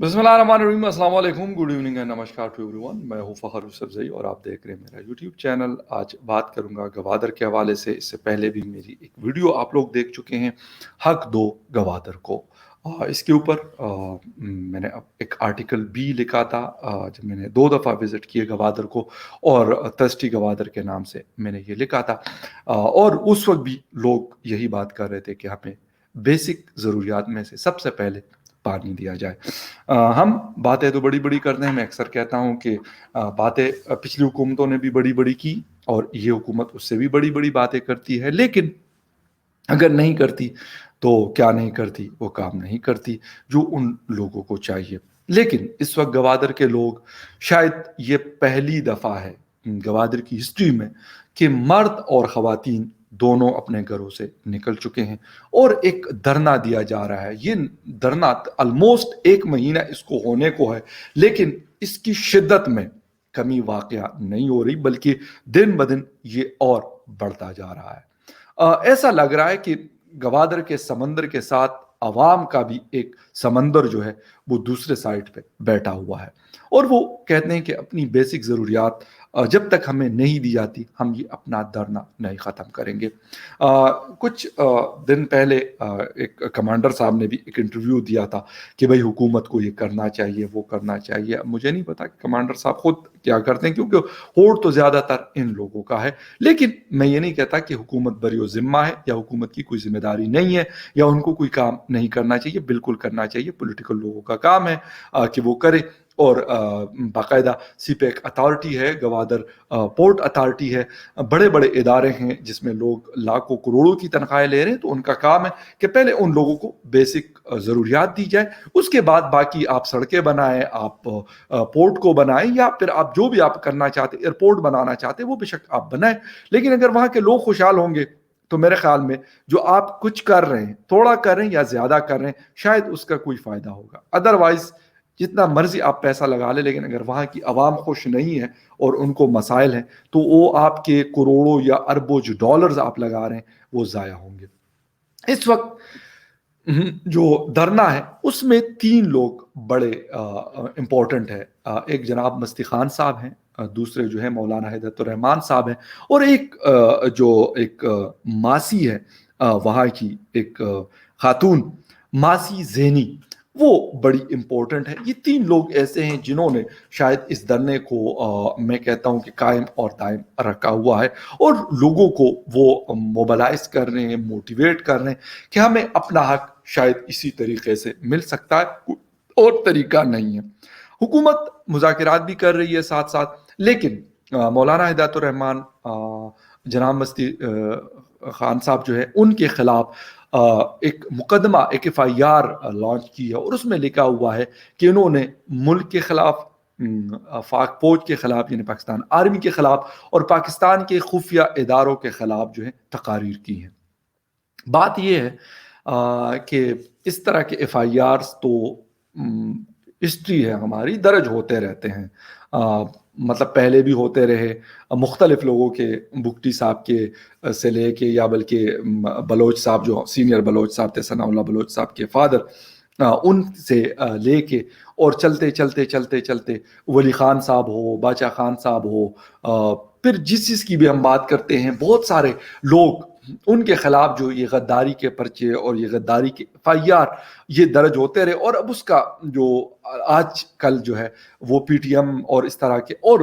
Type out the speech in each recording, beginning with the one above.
بسم اللہ الرحمن الرحیم، السلام علیکم، گڈ ایوننگ اینڈ نمسکار ٹو ایوری ون۔ میں ہوں فخر یوسفزئی اور آپ دیکھ رہے ہیں میرا یوٹیوب چینل۔ آج بات کروں گا گوادر کے حوالے سے۔ اس سے پہلے بھی میری ایک ویڈیو آپ لوگ دیکھ چکے ہیں، حق دو گوادر کو۔ اس کے اوپر میں نے ایک آرٹیکل بھی لکھا تھا جب میں نے 2 دفعہ وزٹ کیے گوادر کو، اور تھرسٹی گوادر کے نام سے میں نے یہ لکھا تھا۔ اور اس وقت بھی لوگ یہی بات کر رہے تھے کہ ہمیں بیسک ضروریات میں سے سب سے پہلے پانی دیا جائے۔ ہم باتیں تو بڑی بڑی کرتے ہیں، میں اکثر کہتا ہوں کہ باتیں پچھلی حکومتوں نے بھی بڑی بڑی کی اور یہ حکومت اس سے بھی بڑی بڑی باتیں کرتی ہے، لیکن اگر نہیں کرتی تو کیا نہیں کرتی، وہ کام نہیں کرتی جو ان لوگوں کو چاہیے۔ لیکن اس وقت گوادر کے لوگ، شاید یہ پہلی دفعہ ہے گوادر کی ہسٹری میں کہ مرد اور خواتین دونوں اپنے گھروں سے نکل چکے ہیں اور ایک دھرنا دیا جا رہا ہے۔ یہ دھرنا آلموسٹ 1 مہینہ اس کو ہونے کو ہے، لیکن اس کی شدت میں کمی واقع نہیں ہو رہی، بلکہ دن بدن یہ اور بڑھتا جا رہا ہے۔ ایسا لگ رہا ہے کہ گوادر کے سمندر کے ساتھ عوام کا بھی ایک سمندر جو ہے وہ دوسرے سائڈ پہ بیٹھا ہوا ہے، اور وہ کہتے ہیں کہ اپنی بیسک ضروریات جب تک ہمیں نہیں دی جاتی ہم یہ اپنا دھرنا نہیں ختم کریں گے۔ کچھ دن پہلے ایک کمانڈر صاحب نے بھی ایک انٹرویو دیا تھا کہ بھائی حکومت کو یہ کرنا چاہیے، وہ کرنا چاہیے۔ مجھے نہیں پتا کہ کمانڈر صاحب خود کیا کرتے ہیں، کیونکہ ہوڑ تو زیادہ تر ان لوگوں کا ہے۔ لیکن میں یہ نہیں کہتا کہ حکومت بری و ذمہ ہے یا حکومت کی کوئی ذمہ داری نہیں ہے یا ان کو کوئی کام نہیں کرنا چاہیے، بالکل کرنا چاہیے۔ پولیٹیکل لوگوں کا کام ہے کہ وہ کرے، اور باقاعدہ سی پیک اتھارٹی ہے، گوادر پورٹ اتھارٹی ہے، بڑے بڑے ادارے ہیں جس میں لوگ لاکھوں کروڑوں کی تنخواہیں لے رہے ہیں۔ تو ان کا کام ہے کہ پہلے ان لوگوں کو بیسک ضروریات دی جائے، اس کے بعد باقی آپ سڑکیں بنائیں، آپ پورٹ کو بنائیں، یا پھر آپ جو بھی آپ کرنا چاہتے، ایئرپورٹ بنانا چاہتے وہ بے شک آپ بنائیں۔ لیکن اگر وہاں کے لوگ خوشحال ہوں گے تو میرے خیال میں جو آپ کچھ کر رہے ہیں، تھوڑا کر رہے ہیں یا زیادہ کر رہے ہیں، شاید اس کا کوئی فائدہ ہوگا۔ ادروائز جتنا مرضی آپ پیسہ لگا لیں، لیکن اگر وہاں کی عوام خوش نہیں ہے اور ان کو مسائل ہیں تو وہ آپ کے کروڑوں یا اربوں جو ڈالرز آپ لگا رہے ہیں وہ ضائع ہوں گے۔ اس وقت جو دھرنا ہے اس میں 3 لوگ بڑے امپورٹنٹ ہے۔ ایک جناب مستی خان صاحب ہیں، دوسرے جو ہے مولانا ہدایت الرحمان صاحب ہیں، اور ایک جو ایک ماسی ہے وہاں کی ایک خاتون ماسی زینی، وہ بڑی امپورٹنٹ ہے۔ یہ 3 لوگ ایسے ہیں جنہوں نے شاید اس دھرنے کو میں کہتا ہوں کہ قائم اور دائم رکھا ہوا ہے، اور لوگوں کو وہ موبلائز کر رہے ہیں، موٹیویٹ کر رہے ہیں کہ ہمیں اپنا حق شاید اسی طریقے سے مل سکتا ہے، کوئی اور طریقہ نہیں ہے۔ حکومت مذاکرات بھی کر رہی ہے ساتھ ساتھ، لیکن مولانا ہدایت الرحمان، جناب مستی خان صاحب جو ہے، ان کے خلاف ایک مقدمہ، ایک FIR لانچ کی ہے، اور اس میں لکھا ہوا ہے کہ انہوں نے ملک کے خلاف، پاک فوج کے خلاف یعنی پاکستان آرمی کے خلاف، اور پاکستان کے خفیہ اداروں کے خلاف جو ہے تقاریر کی ہیں۔ بات یہ ہے کہ اس طرح کے FIRs تو ہسٹری ہے ہماری، درج ہوتے رہتے ہیں، مطلب پہلے بھی ہوتے رہے مختلف لوگوں کے، بگٹی صاحب کے سے لے کے، یا بلکہ بلوچ صاحب جو سینئر بلوچ صاحب تھے، ثناء اللہ بلوچ صاحب کے فادر، ان سے لے کے، اور چلتے چلتے چلتے چلتے ولی خان صاحب ہو، باچا خان صاحب ہو، پھر جس کی بھی ہم بات کرتے ہیں، بہت سارے لوگ ان کے خلاف جو یہ غداری کے پرچے اور یہ غداری کے FIR یہ درج ہوتے رہے، اور اب اس کا جو آج کل جو ہے وہ PTM اور اس طرح کے اور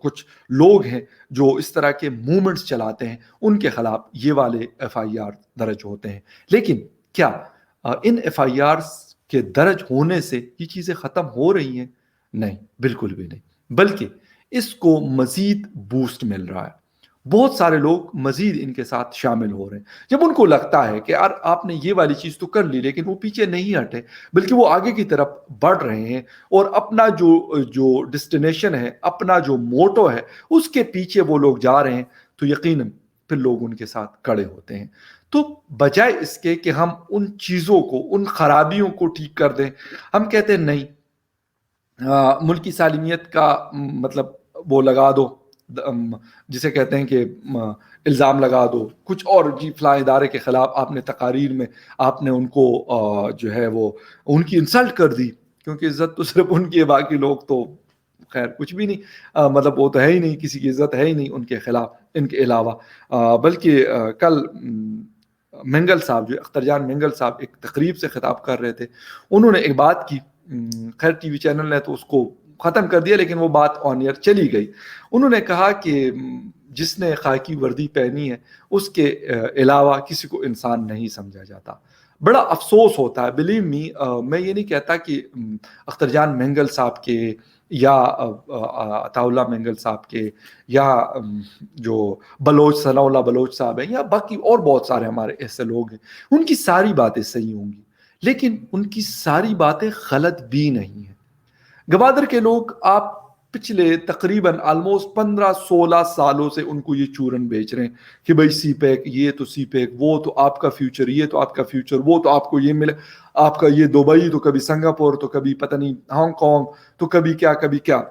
کچھ لوگ ہیں جو اس طرح کے موومنٹس چلاتے ہیں، ان کے خلاف یہ والے FIR درج ہوتے ہیں۔ لیکن کیا ان FIRs کے درج ہونے سے یہ چیزیں ختم ہو رہی ہیں؟ نہیں، بالکل بھی نہیں، بلکہ اس کو مزید بوسٹ مل رہا ہے۔ بہت سارے لوگ مزید ان کے ساتھ شامل ہو رہے ہیں، جب ان کو لگتا ہے کہ یار آپ نے یہ والی چیز تو کر لی، لیکن وہ پیچھے نہیں ہٹے بلکہ وہ آگے کی طرف بڑھ رہے ہیں، اور اپنا جو ڈسٹینیشن ہے، اپنا جو موٹو ہے، اس کے پیچھے وہ لوگ جا رہے ہیں، تو یقیناً پھر لوگ ان کے ساتھ کھڑے ہوتے ہیں۔ تو بجائے اس کے کہ ہم ان چیزوں کو، ان خرابیوں کو ٹھیک کر دیں، ہم کہتے ہیں نہیں، ملکی سالمیت کا مطلب وہ لگا دو، جسے کہتے ہیں کہ الزام لگا دو کچھ اور، جی فلاں ادارے کے خلاف آپ نے تقاریر میں آپ نے ان کو جو ہے وہ ان کی انسلٹ کر دی، کیونکہ عزت تو صرف ان کی ہے، باقی لوگ تو خیر کچھ بھی نہیں، مطلب وہ تو ہے ہی نہیں، کسی کی عزت ہے ہی نہیں ان کے خلاف، ان کے علاوہ۔ بلکہ کل منگل صاحب، جو اختر جان منگل صاحب، ایک تقریب سے خطاب کر رہے تھے، انہوں نے ایک بات کی، خیر ٹی وی چینل نے تو اس کو ختم کر دیا، لیکن وہ بات آن ایئر چلی گئی۔ انہوں نے کہا کہ جس نے خاکی وردی پہنی ہے اس کے علاوہ کسی کو انسان نہیں سمجھا جاتا۔ بڑا افسوس ہوتا ہے، بلیو می، میں یہ نہیں کہتا کہ اختر جان منگل صاحب کے یا عطا اللہ منگل صاحب کے یا جو بلوچ ثناء اللہ بلوچ صاحب ہیں یا باقی اور بہت سارے ہمارے ایسے لوگ ہیں، ان کی ساری باتیں صحیح ہوں گی، لیکن ان کی ساری باتیں غلط بھی نہیں ہیں۔ گوادر کے لوگ، آپ پچھلے تقریباً آلموسٹ 15-16 سالوں سے ان کو یہ چورن بیچ رہے ہیں کہ بھائی سی پیک، یہ تو سی پیک، وہ تو آپ کا فیوچر، یہ تو آپ کا فیوچر، وہ تو آپ کو یہ ملے، آپ کا یہ دبئی تو کبھی سنگاپور تو کبھی پتہ نہیں ہانگ کانگ تو کبھی کیا کبھی کیا۔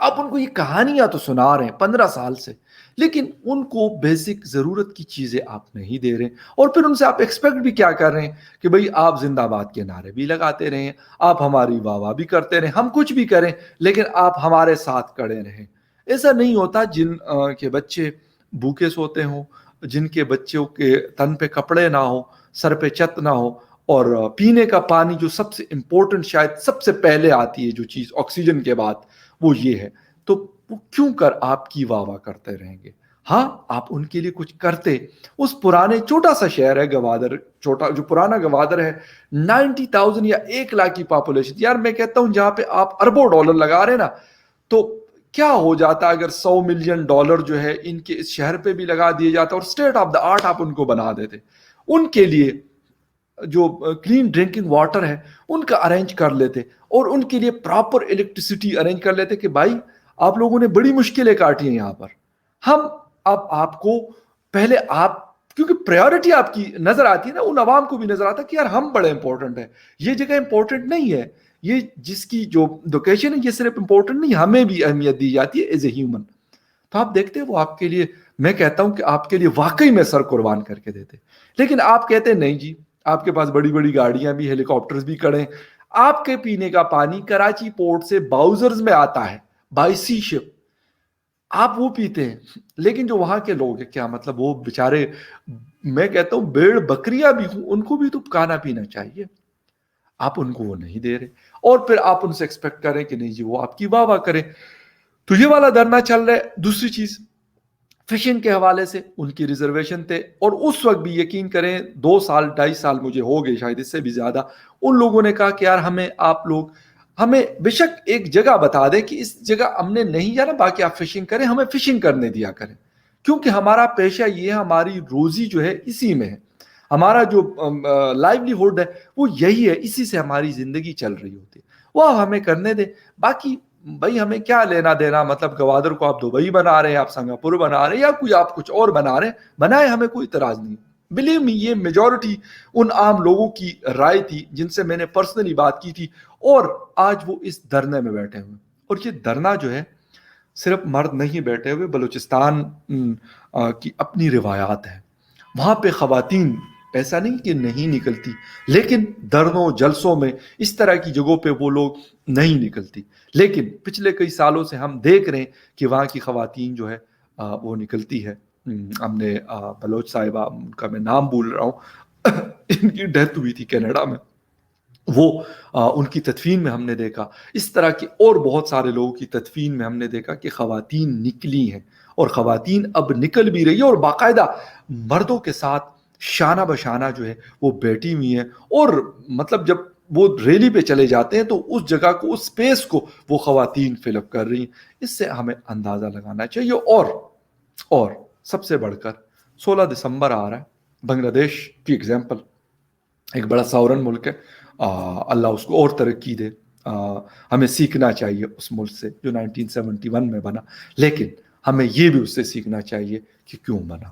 آپ ان کو یہ کہانیاں تو سنا رہے ہیں 15 سال سے، لیکن ان کو بیسک ضرورت کی چیزیں آپ نہیں دے رہے، اور پھر ان سے آپ ایکسپیکٹ بھی کیا کر رہے ہیں کہ بھئی آپ زندہ باد کے نعرے بھی لگاتے رہیں، آپ ہماری واہ واہ بھی کرتے رہیں، ہم کچھ بھی کریں لیکن آپ ہمارے ساتھ کھڑے رہیں۔ ایسا نہیں ہوتا۔ جن کے بچے بھوکے سوتے ہوں، جن کے بچوں کے تن پہ کپڑے نہ ہو، سر پہ چھت نہ ہو، اور پینے کا پانی جو سب سے امپورٹنٹ، شاید سب سے پہلے آتی ہے جو چیز آکسیجن کے بعد، وہ یہ ہے، تو وہ کیوں کر آپ کی واہ واہ کرتے رہیں گے؟ ہاں، آپ ان کے لیے کچھ کرتے۔ اس پرانے چھوٹا سا شہر ہے گوادر، چھوٹا جو پرانا گوادر ہے، 90,000 یا 1 لاکھ کی پاپولیشن، یار میں کہتا ہوں جہاں پہ آپ اربوں ڈالر لگا رہے ہیں نا، تو کیا ہو جاتا اگر $100 ملین جو ہے ان کے اس شہر پہ بھی لگا دیے جاتا اور اسٹیٹ آف دا آرٹ آپ ان کو بنا دیتے، ان کے لیے جو کلین ڈرنکنگ واٹر ہے ان کا ارینج کر لیتے، اور ان کے لیے پراپر الیکٹریسٹی ارینج کر لیتے کہ بھائی آپ لوگوں نے بڑی مشکلیں کاٹی ہیں یہاں پر، ہم اب آپ کو پہلے آپ، کیونکہ پریورٹی آپ کی نظر آتی ہے نا، ان عوام کو بھی نظر آتا ہے کہ یار ہم بڑے امپورٹنٹ ہیں، یہ جگہ امپورٹنٹ نہیں ہے، یہ جس کی جو لوکیشن ہے یہ صرف امپورٹنٹ نہیں، ہمیں بھی اہمیت دی جاتی ہے ایز اے ہیومن۔ تو آپ دیکھتے ہیں وہ آپ کے لیے، میں کہتا ہوں کہ آپ کے لیے واقعی میں سر قربان کر کے دیتے، لیکن آپ کہتے ہیں نہیں جی، آپ کے پاس بڑی بڑی گاڑیاں بھی، ہیلی کاپٹرز بھی کھڑے ہیں، آپ کے پینے کا پانی کراچی پورٹ سے باؤزرز میں آتا ہے بائی سی شپ، آپ وہ پیتے ہیں، لیکن جو وہاں کے لوگ ہیں کیا مطلب وہ بیچارے، میں کہتا ہوں بھیڑ بکریاں بھی ہوں، ان کو بھی تو کھانا پینا چاہیے، آپ ان کو وہ نہیں دے رہے، اور پھر آپ ان سے ایکسپیکٹ کریں کہ نہیں جی وہ آپ کی واہ واہ کریں۔ تو یہ والا دھرنا چل رہا ہے۔ دوسری چیز، فشنگ کے حوالے سے ان کی ریزرویشن تھے، اور اس وقت بھی یقین کریں 2 سال 2.5 سال مجھے ہو گئے شاید اس سے بھی زیادہ، ان لوگوں نے کہا کہ یار ہمیں آپ لوگ، ہمیں بے شک ایک جگہ بتا دیں کہ اس جگہ ہم نے نہیں جانا، باقی آپ فشنگ کریں، ہمیں فشنگ کرنے دیا کریں، کیونکہ ہمارا پیشہ یہ ہے، ہماری روزی جو ہے اسی میں ہے، ہمارا جو لائیولی ہوڈ ہے وہ یہی ہے، اسی سے ہماری زندگی چل رہی ہوتی ہے، وہ ہمیں کرنے دیں، باقی بھائی ہمیں کیا لینا دینا، مطلب گوادر کو آپ دبئی بنا رہے ہیں، آپ سنگاپور بنا رہے ہیں، یا کوئی آپ کچھ اور بنا رہے ہیں، بنائے، ہمیں کوئی اعتراض نہیں۔ بلیو می، یہ میجورٹی ان عام لوگوں کی رائے تھی جن سے میں نے پرسنلی بات کی تھی، اور آج وہ اس دھرنے میں بیٹھے ہوئے، اور یہ دھرنا جو ہے صرف مرد نہیں بیٹھے ہوئے، بلوچستان کی اپنی روایات ہیں، وہاں پہ خواتین ایسا نہیں کہ نہیں نکلتی، لیکن دھرنوں جلسوں میں اس طرح کی جگہوں پہ وہ لوگ نہیں نکلتی، لیکن پچھلے کئی سالوں سے ہم دیکھ رہے ہیں کہ وہاں کی خواتین جو ہے وہ نکلتی ہے۔ ہم نے بلوچ صاحبہ، ان کا میں نام بھول رہا ہوں، ان کی ڈیتھ ہوئی تھی کینیڈا میں، وہ ان کی تدفین میں ہم نے دیکھا، اس طرح کی اور بہت سارے لوگوں کی تدفین میں ہم نے دیکھا کہ خواتین نکلی ہیں، اور خواتین اب نکل بھی رہی ہیں، اور باقاعدہ مردوں کے ساتھ شانہ بشانہ جو ہے وہ بیٹھی ہوئی ہیں، اور مطلب جب وہ ریلی پہ چلے جاتے ہیں تو اس جگہ کو، اس سپیس کو وہ خواتین فل اپ کر رہی ہیں۔ اس سے ہمیں اندازہ لگانا چاہیے۔ اور سب سے بڑھ کر 16 دسمبر آ رہا ہے، بنگلہ دیش کی ایگزامپل، ایک بڑا ساورن ملک ہے، اللہ اس کو اور ترقی دے، ہمیں سیکھنا چاہیے اس ملک سے جو 1971 میں بنا، لیکن ہمیں یہ بھی اس سے سیکھنا چاہیے کہ کیوں بنا،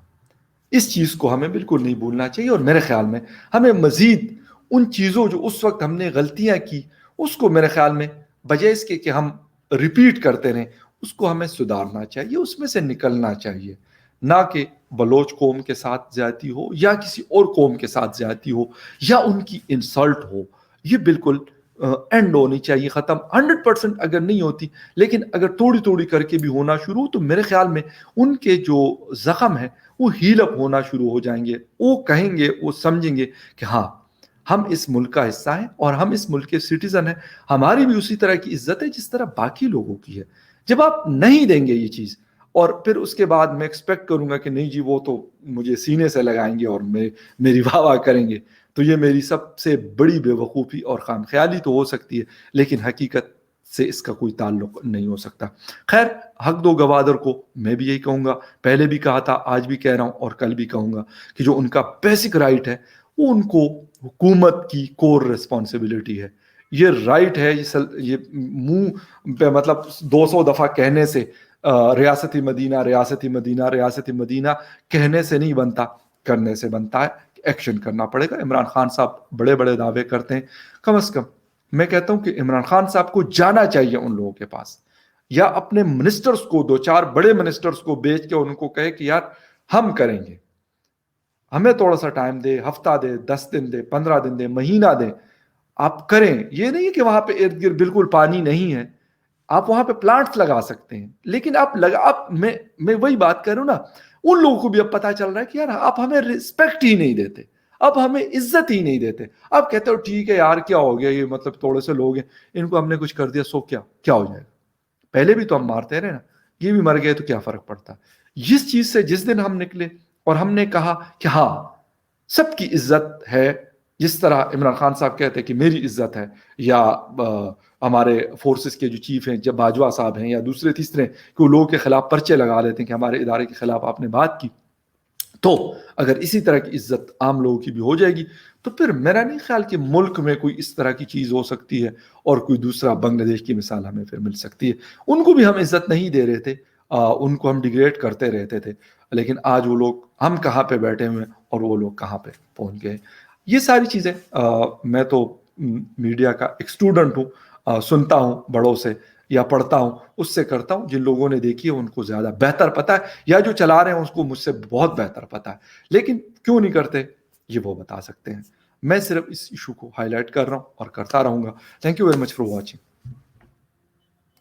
اس چیز کو ہمیں بالکل نہیں بھولنا چاہیے، اور میرے خیال میں ہمیں مزید ان چیزوں جو اس وقت ہم نے غلطیاں کی، اس کو میرے خیال میں بجائے اس کے کہ ہم ریپیٹ کرتے رہیں، اس کو ہمیں سدھارنا چاہیے، اس میں سے نکلنا چاہیے، نہ کہ بلوچ قوم کے ساتھ زیادتی ہو، یا کسی اور قوم کے ساتھ زیادتی ہو، یا ان کی انسلٹ ہو، یہ بالکل اینڈ ہونی چاہیے ختم. 100% اگر نہیں ہوتی لیکن اگر تھوڑی تھوڑی کر کے بھی ہونا شروع تو میرے خیال میں ان کے جو زخم ہیں وہ ہیل اپ ہونا شروع ہو جائیں گے. وہ کہیں گے, وہ سمجھیں گے کہ ہاں ہم اس ملک کا حصہ ہیں اور ہم اس ملک کے سٹیزن ہیں, ہماری بھی اسی طرح کی عزت ہے جس طرح باقی لوگوں کی ہے. جب آپ نہیں دیں گے یہ چیز اور پھر اس کے بعد میں ایکسپیکٹ کروں گا کہ نہیں جی وہ تو مجھے سینے سے لگائیں گے اور میری واہ واہ کریں گے, تو یہ میری سب سے بڑی بے وقوفی اور خام خیالی تو ہو سکتی ہے لیکن حقیقت سے اس کا کوئی تعلق نہیں ہو سکتا. خیر, حق دو گوادر کو, میں بھی یہی کہوں گا, پہلے بھی کہا تھا, آج بھی کہہ رہا ہوں اور کل بھی کہوں گا کہ جو ان کا بیسک رائٹ ہے وہ ان کو حکومت کی کور ریسپانسبلٹی ہے. یہ رائٹ ہے, یہ منہ پہ مطلب 200 دفعہ کہنے سے ریاستی مدینہ ریاستی مدینہ ریاستی مدینہ کہنے سے نہیں بنتا, کرنے سے بنتا ہے. ایکشن کرنا پڑے گا. عمران خان صاحب بڑے بڑے دعوے کرتے ہیں, کم از کم میں کہتا ہوں کہ عمران خان صاحب کو جانا چاہیے ان لوگوں کے پاس, یا اپنے منسٹرز کو 2-4 بڑے منسٹرز کو بھیج کے ان کو کہے کہ یار ہم کریں گے, ہمیں تھوڑا سا ٹائم دے, ہفتہ دے, 10 دن دے, 15 دن دے, مہینہ دے, آپ کریں. یہ نہیں کہ وہاں پہ ارد گرد بالکل پانی نہیں ہے, آپ وہاں پہ پلانٹس لگا سکتے ہیں, لیکن آپ میں وہی بات کر رہا ہوں نا, ان لوگوں کو بھی اب پتا چل رہا ہے کہ یار آپ ہمیں رسپیکٹ ہی نہیں دیتے, اب ہمیں عزت ہی نہیں دیتے. اب کہتے ہو ٹھیک ہے یار کیا ہو گیا, یہ مطلب تھوڑے سے لوگ ہیں ان کو ہم نے کچھ کر دیا سو کیا ہو جائے گا, پہلے بھی تو ہم مارتے رہے نا, یہ بھی مر گئے تو کیا فرق پڑتا. جس چیز سے جس دن ہم نکلے اور ہم نے کہا کہ ہاں سب کی عزت ہے, جس طرح عمران خان صاحب کہتے ہیں کہ میری عزت ہے, یا ہمارے فورسز کے جو چیف ہیں جب باجوہ صاحب ہیں یا دوسرے تیسرے کہ وہ لوگوں کے خلاف پرچے لگا لیتے ہیں کہ ہمارے ادارے کے خلاف آپ نے بات کی, تو اگر اسی طرح کی عزت عام لوگوں کی بھی ہو جائے گی تو پھر میرا نہیں خیال کہ ملک میں کوئی اس طرح کی چیز ہو سکتی ہے اور کوئی دوسرا بنگلہ دیش کی مثال ہمیں پھر مل سکتی ہے. ان کو بھی ہم عزت نہیں دے رہے تھے, ان کو ہم ڈیگریڈ کرتے رہتے تھے, لیکن آج وہ لوگ ہم کہاں پہ بیٹھے ہوئے ہیں اور وہ لوگ کہاں پہ پہنچ گئے. یہ ساری چیزیں میں تو میڈیا کا ایک اسٹوڈنٹ ہوں, سنتا ہوں بڑوں سے یا پڑھتا ہوں, اس سے کرتا ہوں. جن لوگوں نے دیکھی ہے ان کو زیادہ بہتر پتا ہے, یا جو چلا رہے ہیں اس کو مجھ سے بہت بہتر پتا ہے, لیکن کیوں نہیں کرتے یہ وہ بتا سکتے ہیں. میں صرف اس ایشو کو ہائی لائٹ کر رہا ہوں اور کرتا رہوں گا. Thank you very much for watching.